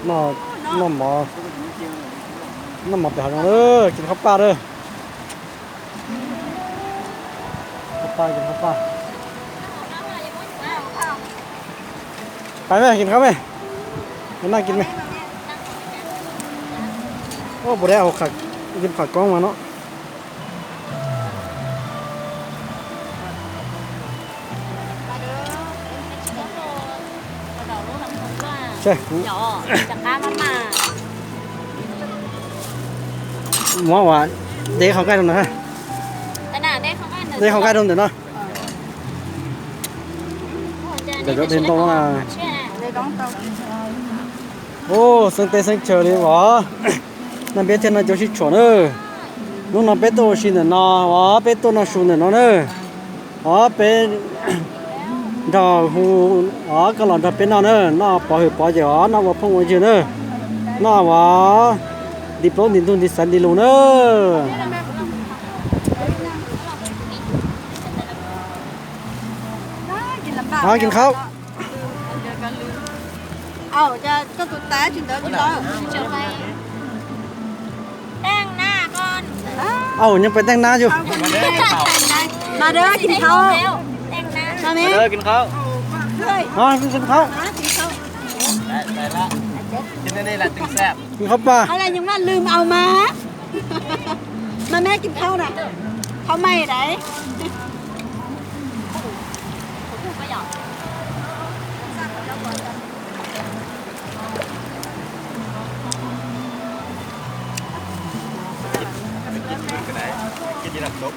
nó nó mò nó mò bẻ nó ơiกินข้าวปลาเด้อข้าวปลากินข้าวปลาไปไหมกินข้าวไหมมานั่งกินไหมโอ้บ่ได้เอาขัดกินขัดกล้องมาเนาะใช่หมอว่าเด็กเขาใกล้ตรงไหนฮะเด็กเขาใกล้ตรงไหนเนาะเดี๋ยวเดินตรงมาโอ้สังเกตสังเกตเลยว่านั่นเป็นที่นั่นจะชิชวนนู่นนั่นเป็นตัวชินน่ะว่าเป็นตัวนั่นชูนน่ะเนอะว่าเป็นดาวหูก็หล่อนจะเป็นนั่นน่ะปล่อยปล่อยเจ้าน่ะว่าพงวันเจ้าน่ะว่าดิบล้นดินตุนดิสันดิลูเนกินข้าวเอาจะก็ตุ่ตาจุดเดิมจุดเดิมแต่งหน้าก่อนเอายังไปแต่งหน้าอยู่มาเด้อกินข้าวแต่งหน้ามาไหมเด้อกินข้าวเฮ้ยกินข้าวได้ละกินได้ละตึงแซ่บกินข้าวปลาอะไรยังว่าลืมเอามาแม่กินข้าวน่ะเขาไม่ไหนกินยีราฟซุป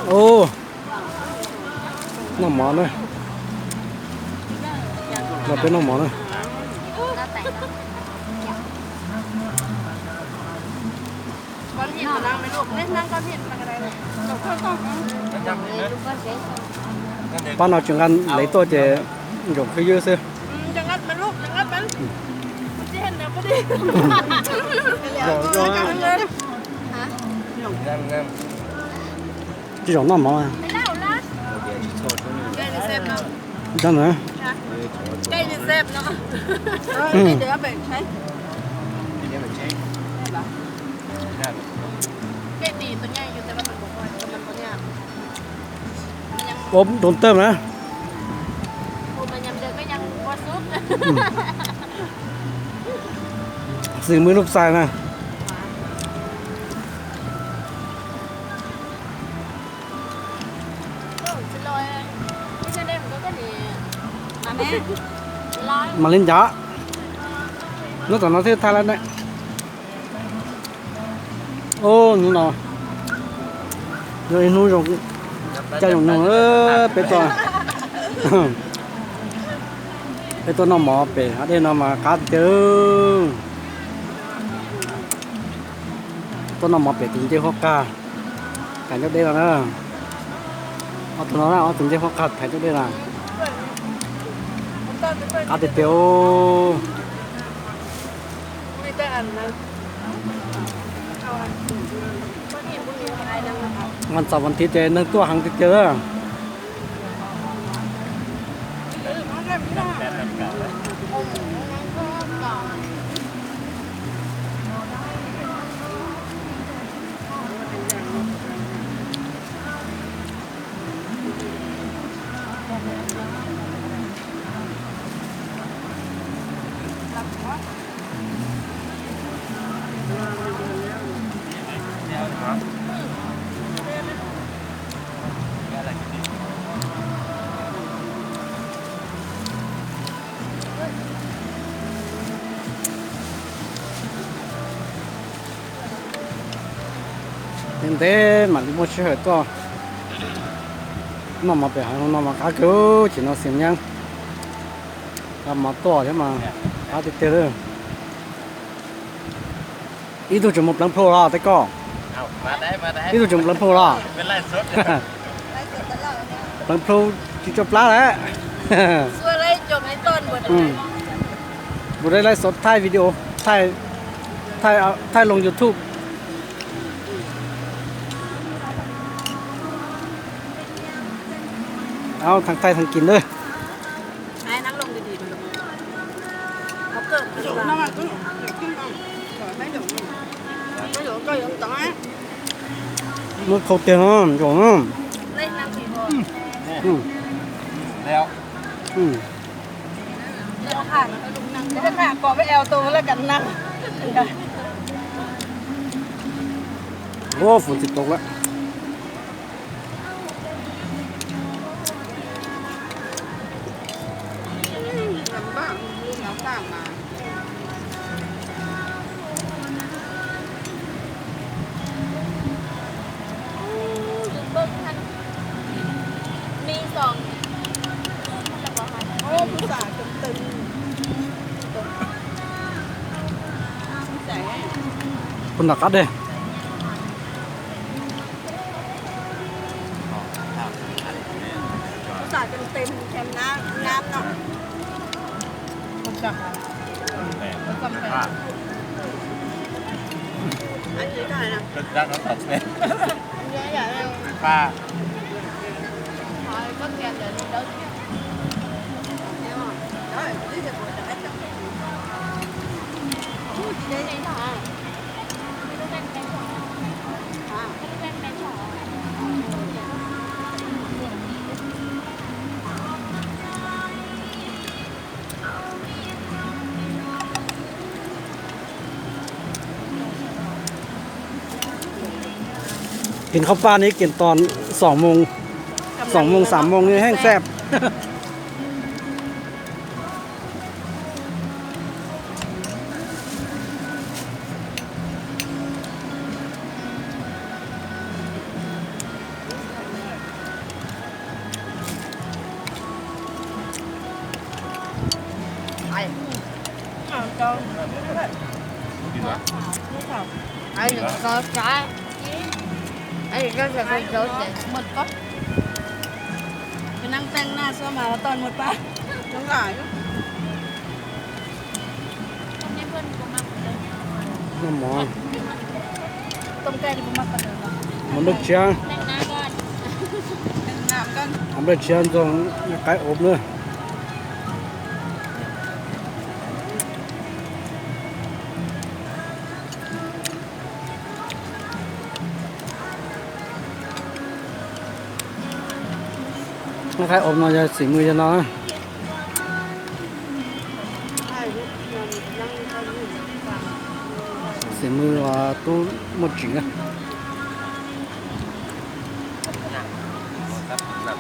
โอ้น้ำหมอเลยเราเป็นน้ำหมอเลยก้อนหินมานั่งไหมลูกเล่นนั่งก้อนหินมาอะไรเลยจบข้าวต้มบ้านเราจึงกันไหลตัวเจหยกคือเยอะซิจะงัดมันลูกจะงัดมันจะเห็นเดี๋ยวก็ดี这种那毛啊？真的？ใกล้จะเซฟเนาะเดี๋ยวแบ่งใช้ใกล้ตีตัวใหญ่อยู่แต่ว่ามันบอกว่ามันตัวใหญ่ผมโดนเติมนะมันยังเดินก็ยังพอซุปสื่อมือลูกชายนะมาเล่นยานึกถึงประเทศไทยแล้วเนี่ยโอ้นู่นเนาะเดี๋ยวนู่นยงจะยงนู่นเป็นตัวเป็นตัวน้องหมอเป็นอันนี้น้องมาคัดเจอตัวน้องหมอเป็นถึงเจ้าข้อกาแต่เจ้าเด้แล้วนะเอาตัวน้องนะเอาถึงเจ้าข้อกาแต่เจ้าเด้ละอาเตียวไม่ได้อันนั้นวันเสาร์วันอาทิตย์เจนึกตัวหังติดเจอnên thế mà đi mua xe to nó mà phải hàng nó mà cá cứu chỉ nó xỉn nhang làm mà to thế mà cá thì tê rồi ít tôi chụp một lần pro ra tới co นี่ตัวจุ่มลำโพงล่ะเป็นไรสดลำโพงที่จบแล้วแหละส่วนไรจบในต้นบนบุได้ไลฟ์สดถ่ายวิดีโอถ่าย ถ่ายลง YouTube เอาทางไทยทางกินเลย ไอ้นั่งลงดีๆไปลงเขาเกิดอยู่นั่งอ่ะก็ขึ้นมาไม่อยู่ไม่อยู่ก็อยู่ตรงนั้น nó khâu tiền không chuẩn không เล่นนั่งสี่คน ừ แล้ว ừ เดี๋ยวค่ะลุงนั่งเดี๋ยวค่ะกอไปแอลตัวแล้วกันนั่ง ô phun xịt tục đấy ลำบากลุงเอาข้ามมา เบิ้งทันมีสอง โอ้ผู้สาวตึงใส่ phun đặc cắt đi ผู้สาวเต็มแคมน้ำน้ำเนาะมันจับมันจับไปอันนี้ได้นะ ก็ดังน้ำตกเลย เยอะอย่างเลย ป้า hỏi có kèm để đi đâu đó đi được rồi đã hết đây này thả đi bên bên thỏ à đi bên bên thỏ กินข้าวปลานี้กินตอน2 โมง 2 โมง 3 โมงนี่แห้งแซ่บ ai cho ดีกว่า ai được có trái ai được có cái dấu để หมดก็ไปนั่งแต่งหน้าเสื้อมาแล้วตอนหมดปะน้องหลาย không biết phân của mặt đây น้ำหมอ ต้มแกงที่ผมมักกันเลย มันดึกเชียง đang ná con แต่งน้ำกัน ทำได้เชียงตรงไก่อบเลย ไก่อบน่าจะสีมือจะน้อย ใช่นั่งเขาอยู่ฟัง สีมือว่าตู้หมดจริงอะ ตัดหนัก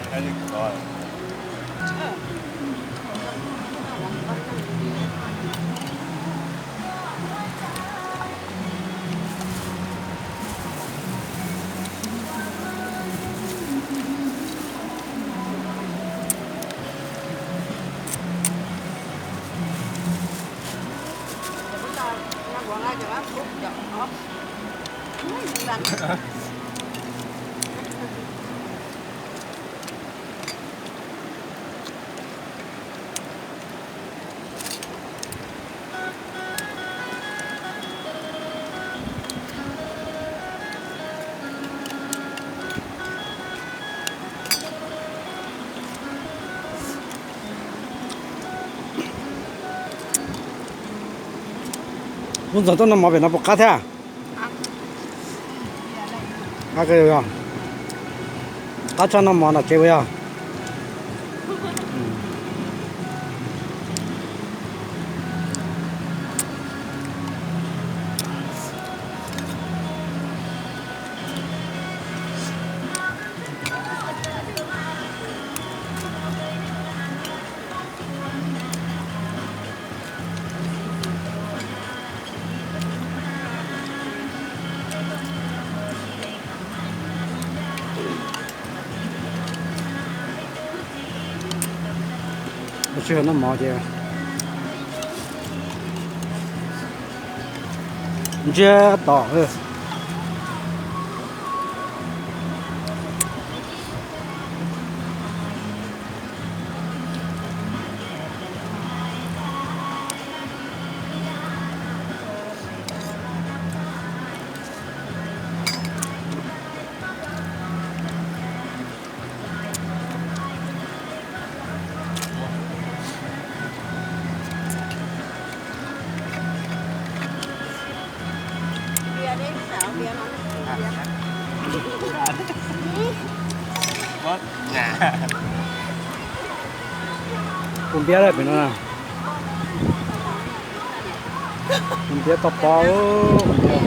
ให้ดีก่อน นั่งบอกง่ายจังวะปุ๊บเดี๋ยวอ๋อดัง คุณสอนต้นน้ำหมอเป็นน้ำปกติแท้ก็คือว่าถ้าชอบน้ำหมอน่ะเจ้าว่าไม่เชื่อน้ำหมอเจ้าเจ้าต่อ บียร์น้อง บอสงา cùng bé đây phải nó nào cùng bé to to cùng bé